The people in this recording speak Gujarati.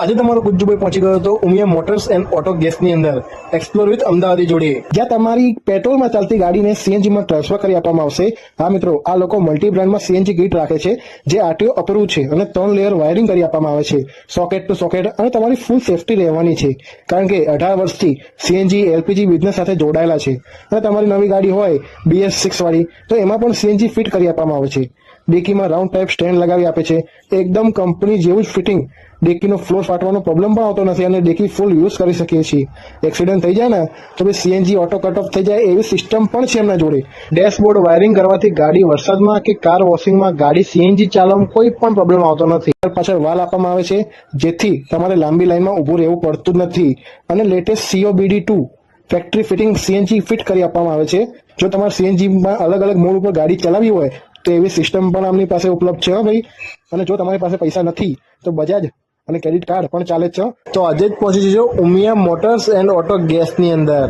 આજે તમારો ગુજ્જુભાઈ પહોંચી ગયો હતો ઉમિયા મોટર્સ એન્ડ ઓટો ગેસની અંદર એક્સપ્લોર વિથ અમદાવાદી જોડે, જ્યાં તમારી પેટ્રોલમાં ચાલતી ગાડીને સીએનજીમાં ટ્રાન્સફર કરી આપવામાં આવશે. હા મિત્રો, આ લોકો મલ્ટી બ્રાન્ડમાં સીએનજી કીટ રાખે છે જે આરટીઓ અપ્રૂવ છે અને 3 લેયર વાયરિંગ કરી આપવામાં આવે છે, સોકેટ ટુ સોકેટ, અને તમારી ફૂલ સેફટી રહેવાની છે કારણ કે 18 વર્ષથી સીએનજી એલપીજી બિઝનેસ સાથે જોડાયેલા છે. અને તમારી નવી ગાડી હોય BS6 વાળી તો એમાં પણ સીએનજી ફિટ કરી આપવામાં આવે છે. ડેકીમાં રાઉન્ડ ટાઈપ સ્ટેન્ડ લગાવી આપે છે, એકદમ કંપની જેવું જ ફિટિંગ. ડેકીનો ફ્લોર ફાટવાનો પ્રોબ્લેમ પણ આવતો નથી અને ડેકી ફૂલ યુઝ કરી શકીએ છીએ. એક્સિડન્ટ થઈ જાય ને તો ભાઈ સીએનજી ઓટો કટ ઓફ થઈ જાય એવી સિસ્ટમ પણ છે એમના જોડે. ડેશબોર્ડ વાયરિંગ કરવાથી ગાડી વરસાદમાં કે કાર વોશિંગમાં ગાડી સીએનજી ચાલવામાં કોઈ પણ પ્રોબ્લેમ આવતો નથી. પાછળ વાલ આપવામાં આવે છે જેથી તમારે લાંબી લાઈનમાં ઊભું રહેવું પડતું નથી. અને latest COBD2 factory fitting CNG fit કરી આપવામાં આવે છે. જો તમારે સીએનજીમાં અલગ અલગ મોડ ઉપર ગાડી ચલાવવી હોય તો એવી સિસ્ટમ પણ આમની પાસે ઉપલબ્ધ છે ભાઈ. અને જો તમારી પાસે પૈસા નથી તો બજાજ અને ક્રેડિટ કાર્ડ પણ ચાલે છે. તો આજે જ પહોંચી જજો ઉમિયા મોટર્સ એન્ડ ઓટો ગેસની અંદર.